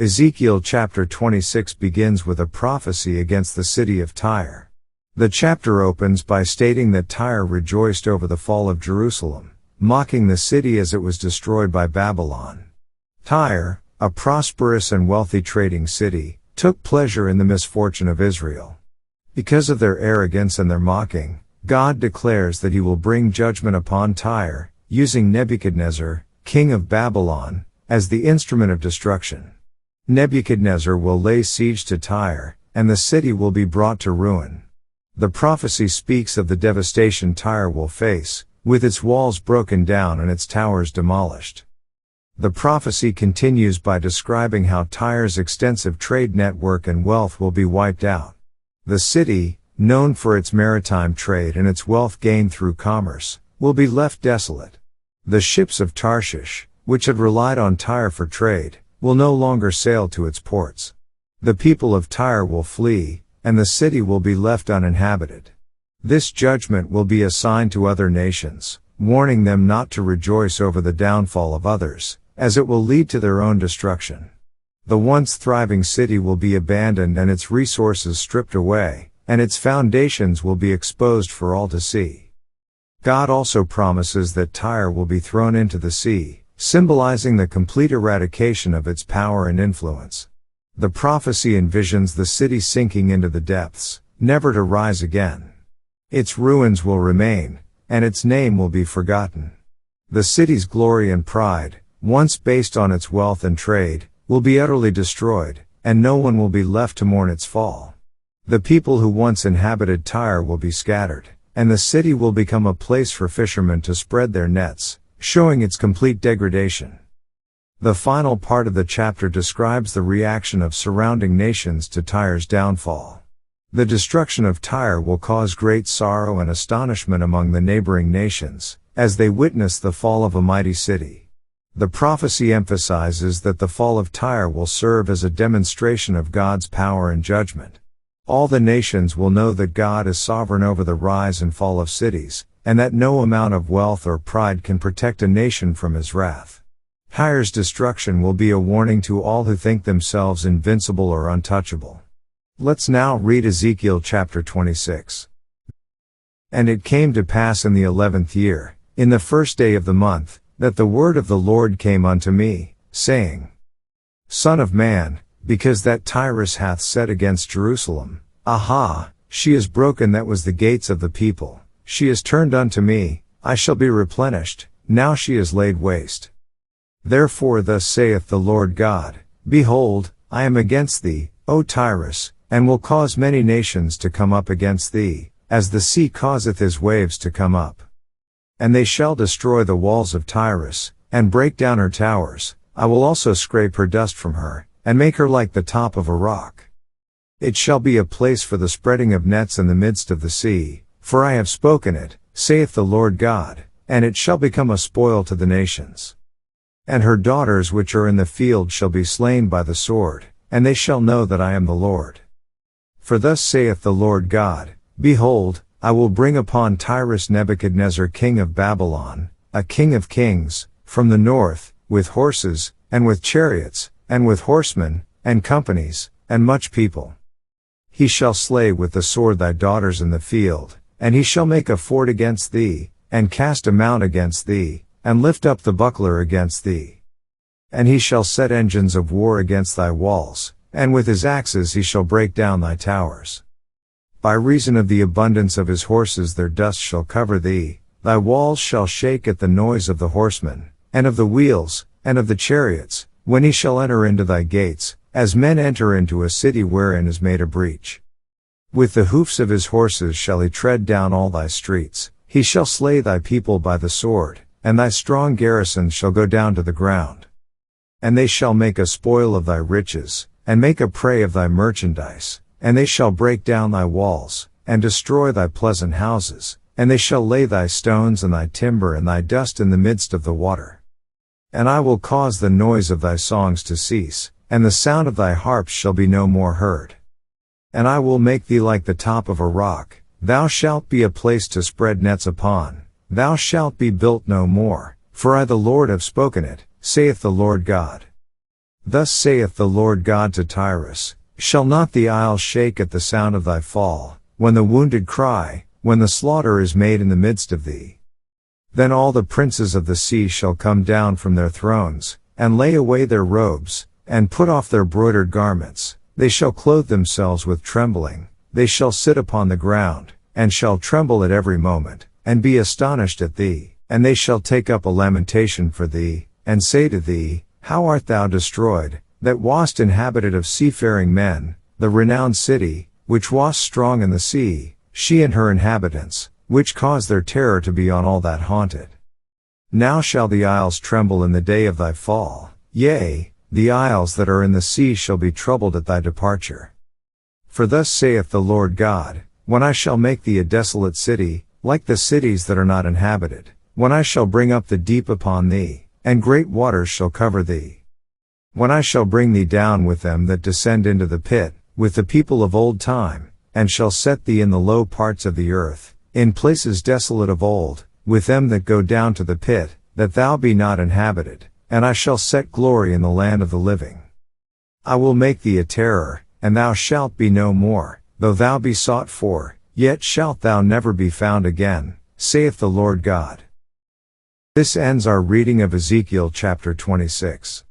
Ezekiel chapter 26 begins with a prophecy against the city of Tyre. The chapter opens by stating that Tyre rejoiced over the fall of Jerusalem, mocking the city as it was destroyed by Babylon. Tyre, a prosperous and wealthy trading city, took pleasure in the misfortune of Israel. Because of their arrogance and their mocking, God declares that he will bring judgment upon Tyre, using Nebuchadnezzar, king of Babylon, as the instrument of destruction. Nebuchadnezzar will lay siege to Tyre, and the city will be brought to ruin. The prophecy speaks of the devastation Tyre will face, with its walls broken down and its towers demolished. The prophecy continues by describing how Tyre's extensive trade network and wealth will be wiped out. The city, known for its maritime trade and its wealth gained through commerce, will be left desolate. The ships of Tarshish, which had relied on Tyre for trade, will no longer sail to its ports. The people of Tyre will flee, and the city will be left uninhabited. This judgment will be assigned to other nations, warning them not to rejoice over the downfall of others, as it will lead to their own destruction. The once thriving city will be abandoned and its resources stripped away, and its foundations will be exposed for all to see. God also promises that Tyre will be thrown into the sea, symbolizing the complete eradication of its power and influence. The prophecy envisions the city sinking into the depths, never to rise again. Its ruins will remain, and its name will be forgotten. The city's glory and pride, once based on its wealth and trade, will be utterly destroyed, and no one will be left to mourn its fall. The people who once inhabited Tyre will be scattered, and the city will become a place for fishermen to spread their nets, showing its complete degradation. The final part of the chapter describes the reaction of surrounding nations to Tyre's downfall. The destruction of Tyre will cause great sorrow and astonishment among the neighboring nations, as they witness the fall of a mighty city. The prophecy emphasizes that the fall of Tyre will serve as a demonstration of God's power and judgment. All the nations will know that God is sovereign over the rise and fall of cities, and that no amount of wealth or pride can protect a nation from his wrath. Tyre's destruction will be a warning to all who think themselves invincible or untouchable. Let's now read Ezekiel chapter 26. And it came to pass in the 11th year, in the first day of the month, that the word of the Lord came unto me, saying, Son of man, because that Tyrus hath said against Jerusalem, Aha, she is broken that was the gates of the people. She is turned unto me, I shall be replenished, now she is laid waste. Therefore thus saith the Lord God, Behold, I am against thee, O Tyrus, and will cause many nations to come up against thee, as the sea causeth his waves to come up. And they shall destroy the walls of Tyrus, and break down her towers. I will also scrape her dust from her, and make her like the top of a rock. It shall be a place for the spreading of nets in the midst of the sea, for I have spoken it, saith the Lord God, and it shall become a spoil to the nations. And her daughters which are in the field shall be slain by the sword, and they shall know that I am the Lord. For thus saith the Lord God, Behold, I will bring upon Tyrus Nebuchadnezzar king of Babylon, a king of kings, from the north, with horses, and with chariots, and with horsemen, and companies, and much people. He shall slay with the sword thy daughters in the field, and he shall make a fort against thee, and cast a mount against thee, and lift up the buckler against thee. And he shall set engines of war against thy walls, and with his axes he shall break down thy towers. By reason of the abundance of his horses their dust shall cover thee, thy walls shall shake at the noise of the horsemen, and of the wheels, and of the chariots, when he shall enter into thy gates, as men enter into a city wherein is made a breach. With the hoofs of his horses shall he tread down all thy streets, he shall slay thy people by the sword, and thy strong garrisons shall go down to the ground. And they shall make a spoil of thy riches, and make a prey of thy merchandise, and they shall break down thy walls, and destroy thy pleasant houses, and they shall lay thy stones and thy timber and thy dust in the midst of the water. And I will cause the noise of thy songs to cease, and the sound of thy harps shall be no more heard. And I will make thee like the top of a rock, thou shalt be a place to spread nets upon, thou shalt be built no more, for I the Lord have spoken it, saith the Lord God. Thus saith the Lord God to Tyrus, shall not the isles shake at the sound of thy fall, when the wounded cry, when the slaughter is made in the midst of thee? Then all the princes of the sea shall come down from their thrones, and lay away their robes, and put off their broidered garments. They shall clothe themselves with trembling, they shall sit upon the ground, and shall tremble at every moment, and be astonished at thee, and they shall take up a lamentation for thee, and say to thee, how art thou destroyed, that wast inhabited of seafaring men, the renowned city, which wast strong in the sea, she and her inhabitants, which caused their terror to be on all that haunted. Now shall the isles tremble in the day of thy fall, yea, the isles that are in the sea shall be troubled at thy departure. For thus saith the Lord God, when I shall make thee a desolate city, like the cities that are not inhabited, when I shall bring up the deep upon thee, and great waters shall cover thee. When I shall bring thee down with them that descend into the pit, with the people of old time, and shall set thee in the low parts of the earth, in places desolate of old, with them that go down to the pit, that thou be not inhabited, and I shall set glory in the land of the living. I will make thee a terror, and thou shalt be no more, though thou be sought for, yet shalt thou never be found again, saith the Lord God. This ends our reading of Ezekiel chapter 26.